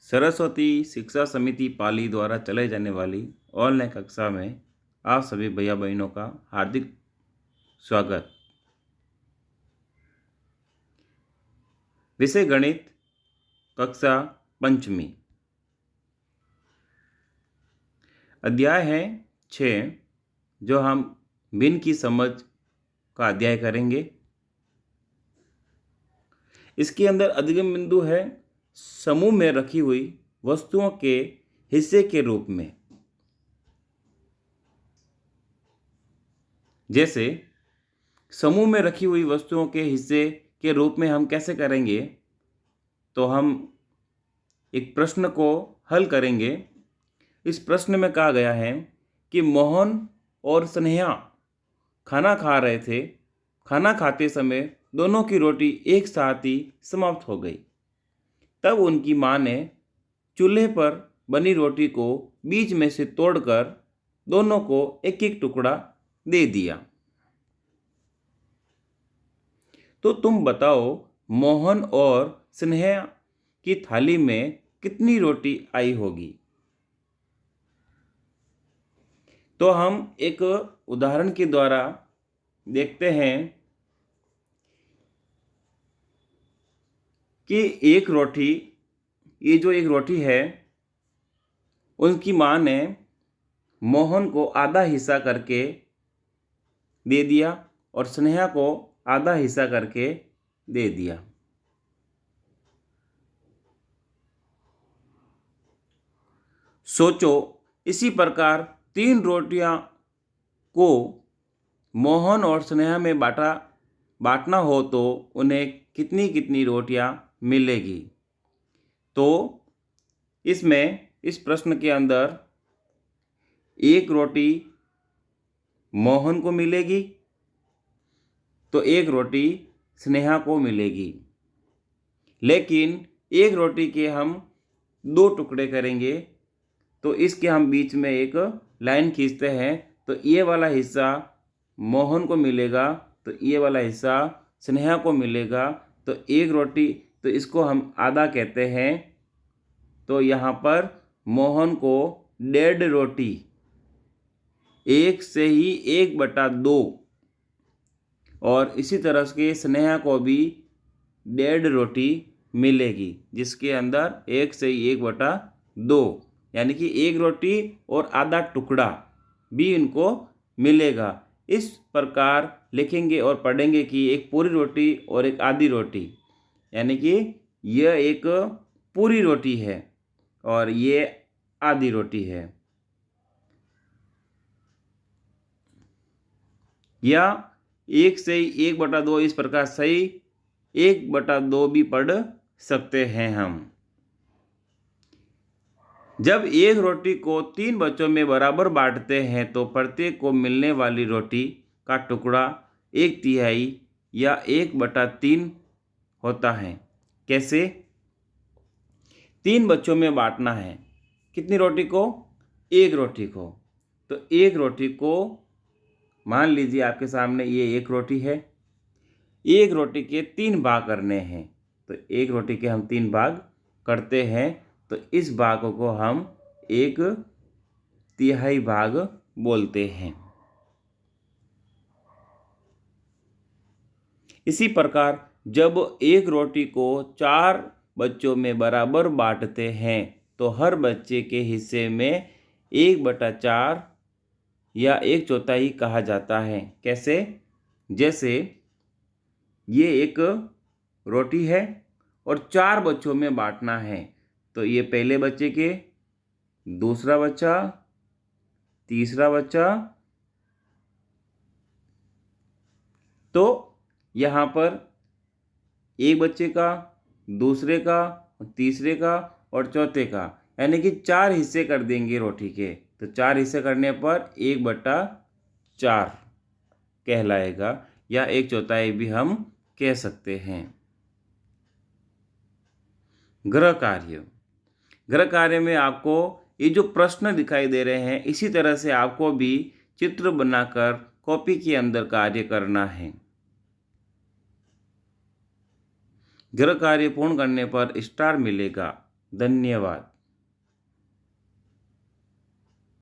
सरस्वती शिक्षा समिति पाली द्वारा चलाई जाने वाली ऑनलाइन कक्षा में आप सभी भैया बहनों का हार्दिक स्वागत। विषय गणित, कक्षा पंचमी। अध्याय है 6 जो हम भिन्न की समझ का अध्याय करेंगे। इसके अंदर अधिगम बिंदु है समूह में रखी हुई वस्तुओं के हिस्से के रूप में। जैसे समूह में रखी हुई वस्तुओं के हिस्से के रूप में हम कैसे करेंगे, तो हम एक प्रश्न को हल करेंगे। इस प्रश्न में कहा गया है कि मोहन और स्नेहा खाना खा रहे थे। खाना खाते समय दोनों की रोटी एक साथ ही समाप्त हो गई। तब उनकी माँ ने चूल्हे पर बनी रोटी को बीच में से तोड़कर दोनों को एक एक टुकड़ा दे दिया। तो तुम बताओ, मोहन और स्नेहा की थाली में कितनी रोटी आई होगी। तो हम एक उदाहरण के द्वारा देखते हैं कि एक रोटी है, उनकी माँ ने मोहन को आधा हिस्सा करके दे दिया और स्नेहा को आधा हिस्सा करके दे दिया। सोचो, इसी प्रकार 3 रोटियां को मोहन और स्नेहा में बांटना हो तो उन्हें कितनी कितनी रोटियां मिलेगी। तो इस प्रश्न के अंदर एक रोटी मोहन को मिलेगी तो एक रोटी स्नेहा को मिलेगी। लेकिन एक रोटी के हम 2 टुकड़े करेंगे, तो इसके हम बीच में एक लाइन खींचते हैं। तो ये वाला हिस्सा मोहन को मिलेगा, तो ये वाला हिस्सा स्नेहा को मिलेगा। तो एक रोटी, तो इसको हम आधा कहते हैं। तो यहाँ पर मोहन को 1.5 रोटी, 1 से ही 1/2, और इसी तरह से स्नेहा को भी 1.5 रोटी मिलेगी, जिसके अंदर 1 से ही 1/2, यानी कि 1 रोटी और आधा टुकड़ा भी इनको मिलेगा। इस प्रकार लिखेंगे और पढ़ेंगे कि एक पूरी रोटी और एक आधी रोटी, यानी कि यह एक पूरी रोटी है और ये आधी रोटी है। या 1 से 1/2, इस प्रकार सही 1/2 भी पढ़ सकते हैं हम। जब एक रोटी को 3 बच्चों में बराबर बांटते हैं तो प्रत्येक को मिलने वाली रोटी का टुकड़ा 1/3 या 1/3 होता है। कैसे? 3 बच्चों में बांटना है। कितनी रोटी को? एक रोटी को। तो एक रोटी को, मान लीजिए आपके सामने ये एक रोटी है, एक रोटी के 3 भाग करने हैं। तो एक रोटी के हम 3 भाग करते हैं, तो इस भाग को हम 1/3 भाग बोलते हैं। इसी प्रकार जब एक रोटी को 4 बच्चों में बराबर बांटते हैं तो हर बच्चे के हिस्से में 1/4 या 1/4 कहा जाता है। कैसे? जैसे ये एक रोटी है और 4 बच्चों में बांटना है, तो ये पहले बच्चे के, दूसरा बच्चा, तीसरा बच्चा, तो यहाँ पर एक बच्चे का, दूसरे का, तीसरे का और चौथे का, यानी कि 4 हिस्से कर देंगे रोटी के। तो 4 हिस्से करने पर 1/4 कहलाएगा, या 1/4 भी हम कह सकते हैं। गृह कार्य में आपको ये जो प्रश्न दिखाई दे रहे हैं, इसी तरह से आपको भी चित्र बनाकर कॉपी के अंदर कार्य करना है। गृह कार्य पूर्ण करने पर स्टार मिलेगा। धन्यवाद।